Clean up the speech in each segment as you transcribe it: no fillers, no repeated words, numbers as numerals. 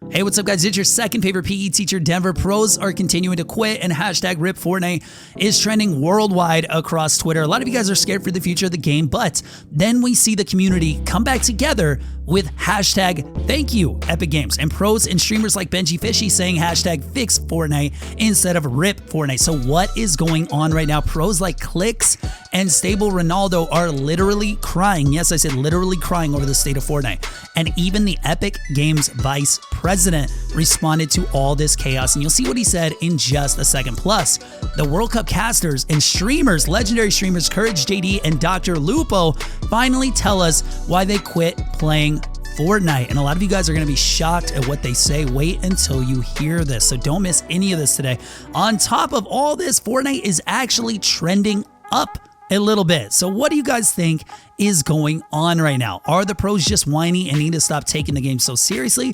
Hey, what's up guys? It's your second favorite PE teacher, Denver. Pros are continuing to quit and hashtag RIPFortnite is trending worldwide across Twitter. A lot of you guys are scared for the future of the game, but then we see the community come back together with hashtag ThankYouEpicGames and pros and streamers like Benji Fishy saying hashtag fix Fortnite instead of rip Fortnite. So what is going on right now? Pros like Clix and Ronaldo are literally crying. Yes, I said literally crying over the state of Fortnite. And even the Epic Games vice president responded to all this chaos, and you'll see what he said in just a second. Plus, the World Cup casters and streamers, legendary streamers CourageJD and DrLupo finally tell us why they quit playing Fortnite. And a lot of you guys are going to be shocked at what they say. Wait until you hear this, so don't miss any of this today. On top of all this, Fortnite is actually trending up a little bit. So what do you guys think is going on right now? Are the pros just whiny and need to stop taking the game so seriously?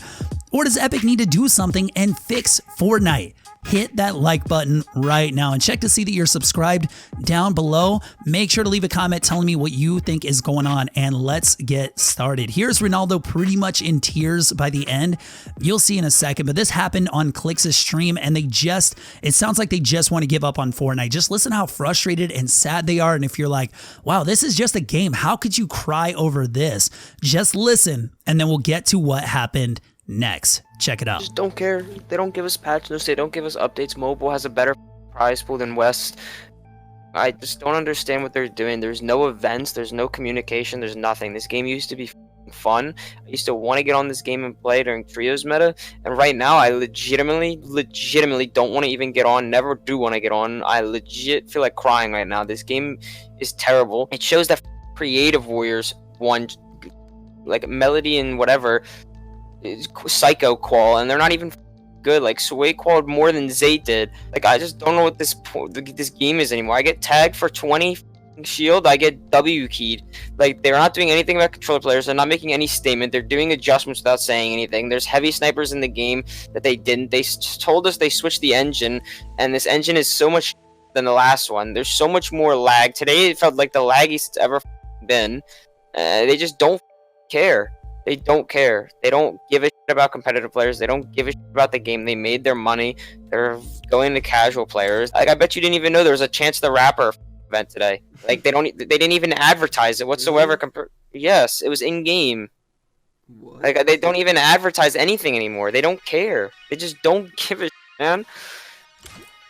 Or does Epic need to do something and fix Fortnite? Hit that like button right now and check to see that you're subscribed down below. Make sure to leave a comment telling me what you think is going on, and let's get started. Here's Ronaldo pretty much in tears by the end. You'll see in a second, but this happened on Clix's stream, and it sounds like they just want to give up on Fortnite. Just listen how frustrated and sad they are. And if you're like, wow, this is just a game, how could you cry over this? Just listen, and then we'll get to what happened next. Check it out. Just don't care. They don't give us patch notes. They don't give us updates. Mobile has a better prize pool than West. I just don't understand what they're doing. There's no events. There's no communication. There's nothing. This game used to be fun. I used to want to get on this game and play during trios meta, and right now I legitimately don't want to even get on. Never do want to get on. I legit feel like crying right now. This game is terrible. It shows that Creative Warriors won, like Melody and whatever, Psycho qual, and they're not even good. Like Sway qualled more than Zay did. Like I just don't know what this game is anymore. I get tagged for 20 shield, I get W keyed. Like they're not doing anything about controller players. They're not making any statement. They're doing adjustments without saying anything. There's heavy snipers in the game that they didn't. They told us they switched the engine, and this engine is so much than the last one. There's so much more lag. Today it felt like the laggiest it's ever been. They just don't care. They don't care. They don't give a shit about competitive players. They don't give a shit about the game. They made their money. They're going to casual players. Like I bet you didn't even know there was a Chance the Rapper event today. Like they didn't even advertise it whatsoever. Yes, it was in game. What? Like they don't even advertise anything anymore. They don't care. They just don't give a shit, man.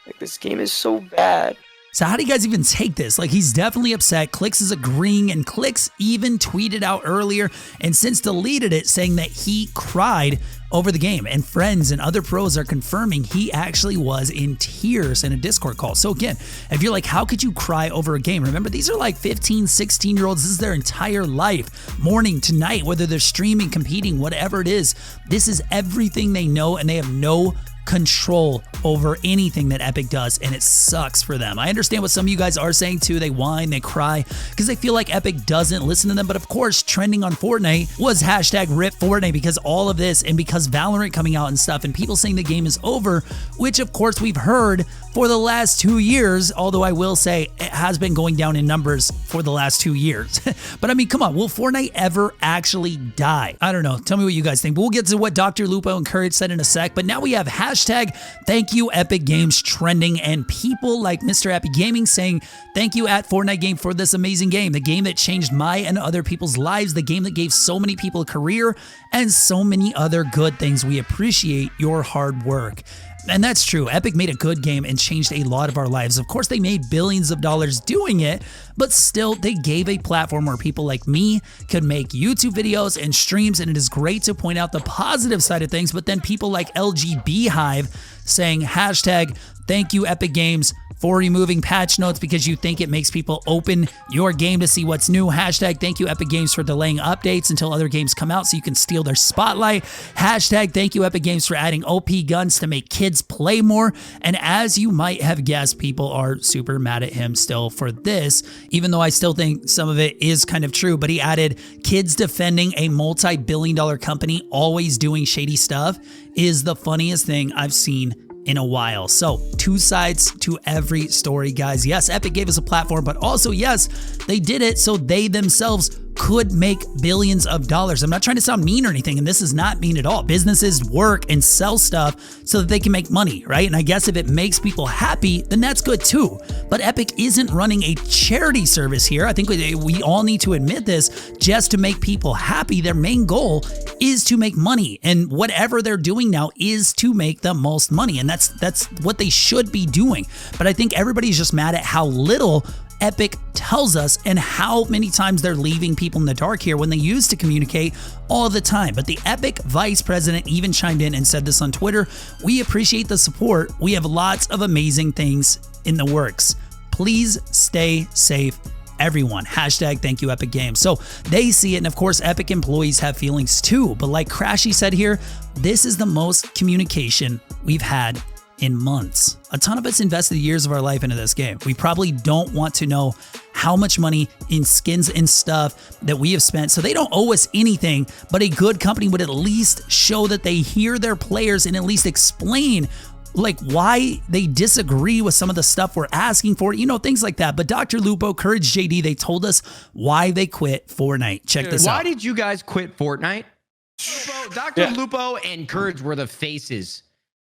Like this game is so bad. So how do you guys even take this? Like he's definitely upset. Clix is agreeing, and Clix even tweeted out earlier and since deleted it saying that he cried over the game, and friends and other pros are confirming he actually was in tears in a Discord call. So again, if you're like, how could you cry over a game? Remember, these are like 15, 16-year-olds. This is their entire life, morning to night, whether they're streaming, competing, whatever it is. This is everything they know, and they have no control over anything that Epic does, and it sucks for them. I understand what some of you guys are saying too. They whine, they cry because they feel like Epic doesn't listen to them. But of course, trending on Fortnite was hashtag RIPFortnite because all of this, and because Valorant coming out and stuff, and people saying the game is over, which of course we've heard for the last 2 years, although I will say it has been going down in numbers for the last 2 years. But I mean, come on, will Fortnite ever actually die? I don't know. Tell me what you guys think. But we'll get to what DrLupo and Courage said in a sec. But now we have hashtag ThankYouEpicGames trending, and people like Mr. Happy Gaming saying, thank you at Fortnite game for this amazing game. The game that changed my and other people's lives. The game that gave so many people a career and so many other good things. We appreciate your hard work. And that's true. Epic made a good game and changed a lot of our lives. Of course, they made billions of dollars doing it, but still, they gave a platform where people like me could make YouTube videos and streams, and it is great to point out the positive side of things, but then people like LG Beehive saying hashtag ThankYouEpicGames for removing patch notes because you think it makes people open your game to see what's new. Hashtag ThankYouEpicGames for delaying updates until other games come out so you can steal their spotlight. Hashtag ThankYouEpicGames for adding OP guns to make kids play more. And as you might have guessed, people are super mad at him still for this, even though I still think some of it is kind of true. But he added, kids defending a multi-billion-dollar company always doing shady stuff is the funniest thing I've seen in a while. So two sides to every story, guys. Yes, Epic gave us a platform, but also yes, they did it so they themselves could make billions of dollars. I'm not trying to sound mean or anything, and this is not mean at all. Businesses work and sell stuff so that they can make money, right? And I guess if it makes people happy, then that's good too. But Epic isn't running a charity service here. I think we all need to admit this. Just to make people happy, their main goal is to make money, and whatever they're doing now is to make the most money, and that's what they should be doing. But I think everybody's just mad at how little Epic tells us and how many times they're leaving people in the dark here when they used to communicate all the time. But the Epic vice president even chimed in and said this on Twitter: "We appreciate the support. We have lots of amazing things in the works. Please stay safe, everyone. #ThankYouEpicGames." So they see it, and of course Epic employees have feelings too. But like Crashy said here, this is the most communication we've had in months. A ton of us invested years of our life into this game. We probably don't want to know how much money in skins and stuff that we have spent, so they don't owe us anything, but a good company would at least show that they hear their players and at least explain like why they disagree with some of the stuff we're asking for, you know, things like that. But DrLupo, CourageJD, they told us why they quit Fortnite. Check this out. Why did you guys quit Fortnite? DrLupo and Courage were the faces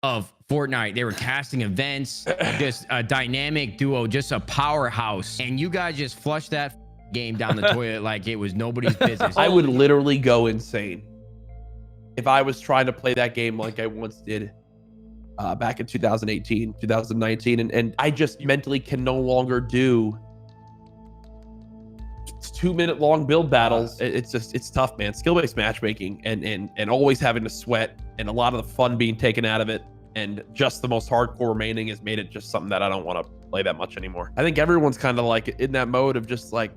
of Fortnite. They were casting events, just a dynamic duo, just a powerhouse. And you guys just flushed that game down the toilet like it was nobody's business. I would literally go insane if I was trying to play that game like I once did back in 2018, 2019. And I just mentally can no longer do 2-minute long build battles. It's tough, man. Skill-based matchmaking and always having to sweat and a lot of the fun being taken out of it. And just the most hardcore remaining has made it just something that I don't want to play that much anymore. I think everyone's kind of like in that mode of just like,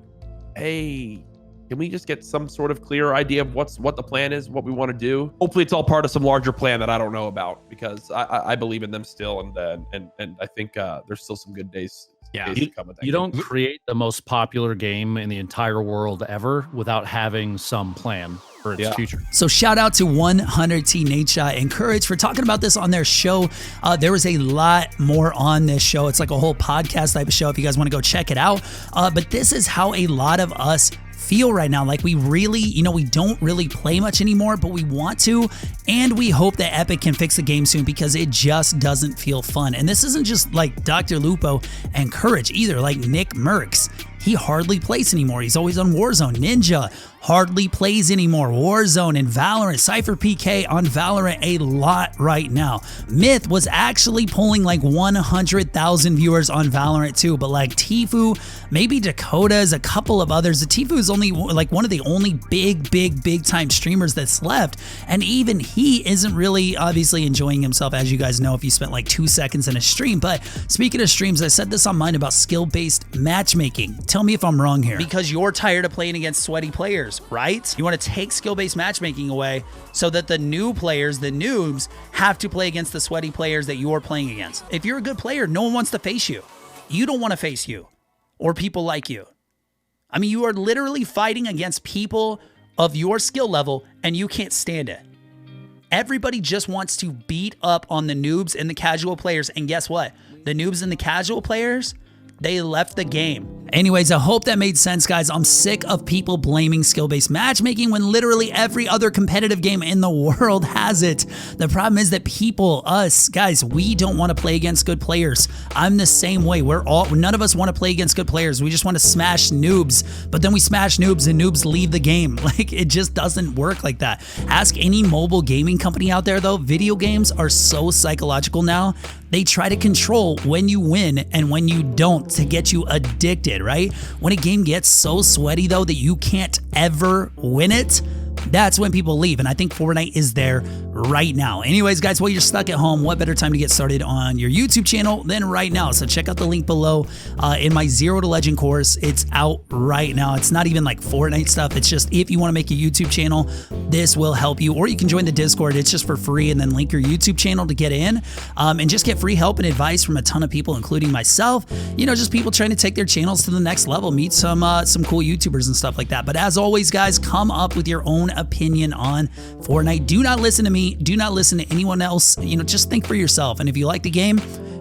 hey, can we just get some sort of clear idea of what the plan is, what we want to do? Hopefully it's all part of some larger plan that I don't know about, because I believe in them still. And I think there's still some good days. Yeah, to come with that you game. don't create the most popular game in the entire world ever without having some plan for its future. So shout out to 100T Nadeshot and Courage for talking about this on their show. There was a lot more on this show. It's like a whole podcast type of show if you guys want to go check it out. But this is how a lot of us feel right now. Like we really, you know, we don't really play much anymore, but we want to, and we hope that Epic can fix the game soon because it just doesn't feel fun. And this isn't just like DrLupo and Courage either. Like Nickmercs, he hardly plays anymore. He's always on Warzone. Ninja hardly plays anymore. Warzone and Valorant. Cypher PK on Valorant a lot right now. Myth was actually pulling like 100,000 viewers on Valorant too, but like Tfue, maybe Dakota's, a couple of others. The Tfue is only like one of the only big time streamers that's left, and even he isn't really obviously enjoying himself, as you guys know if you spent like 2 seconds in a stream. But speaking of streams, I said this on mine about skill-based matchmaking. Tell me if I'm wrong here. Because you're tired of playing against sweaty players, right? You want to take skill-based matchmaking away so that the new players, the noobs, have to play against the sweaty players that you're playing against. If you're a good player, no one wants to face you. You don't want to face you or people like you. I mean, you are literally fighting against people of your skill level and you can't stand it. Everybody just wants to beat up on the noobs and the casual players. And guess what? The noobs and the casual players, they left the game. Anyways, I hope that made sense, guys. I'm sick of people blaming skill-based matchmaking when literally every other competitive game in the world has it. The problem is that people, us, guys, we don't want to play against good players. I'm the same way. None of us want to play against good players. We just want to smash noobs, but then we smash noobs and noobs leave the game. Like, it just doesn't work like that. Ask any mobile gaming company out there, though. Video games are so psychological now. They try to control when you win and when you don't to get you addicted, right? When a game gets so sweaty, though, that you can't ever win it, that's when people leave. And I think Fortnite is there right now. Anyways, guys, while you're stuck at home, what better time to get started on your YouTube channel than right now? So check out the link below in my 0 to Legend course. It's out right now. It's not even like Fortnite stuff. It's just if you want to make a YouTube channel, this will help you. Or you can join the Discord. It's just for free, and then link your YouTube channel to get in and just get free help and advice from a ton of people, including myself. You know, just people trying to take their channels to the next level, meet some cool YouTubers and stuff like that. But as always, guys, come up with your own opinion on Fortnite. Do not listen to me. Do not listen to anyone else. You know, just think for yourself. And if you like the game,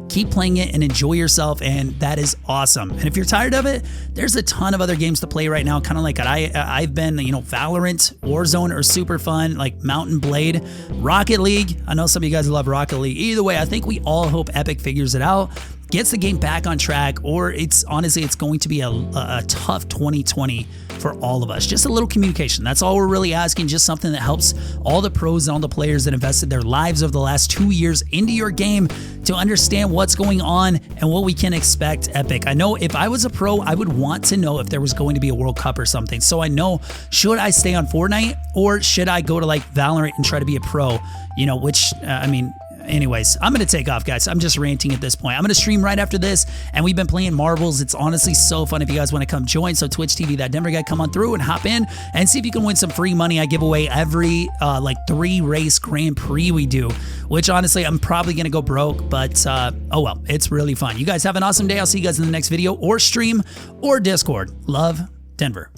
keep playing it and enjoy yourself, and that is awesome. And if you're tired of it, there's a ton of other games to play right now, kind of like I've been, you know, Valorant, Warzone are super fun, like Mountain Blade, Rocket League. I know some of you guys love Rocket League. Either way, I think we all hope Epic figures it out, gets the game back on track, or it's honestly, it's going to be a tough 2020 for all of us. Just a little communication. That's all we're really asking. Just something that helps all the pros and all the players that invested their lives over the last 2 years into your game to understand what's going on and what we can expect. Epic, I know if I was a pro, I would want to know if there was going to be a World Cup or something. So I know, should I stay on Fortnite or should I go to like Valorant and try to be a pro? You know, which, I mean, anyways, I'm going to take off, guys. I'm just ranting at this point. I'm going to stream right after this, and we've been playing marbles. It's honestly so fun if you guys want to come join. So Twitch TV, that Denver guy, come on through and hop in and see if you can win some free money. I give away every like 3 race Grand Prix we do, which honestly, I'm probably going to go broke, but oh well, it's really fun. You guys have an awesome day. I'll see you guys in the next video or stream or Discord. Love, Denver.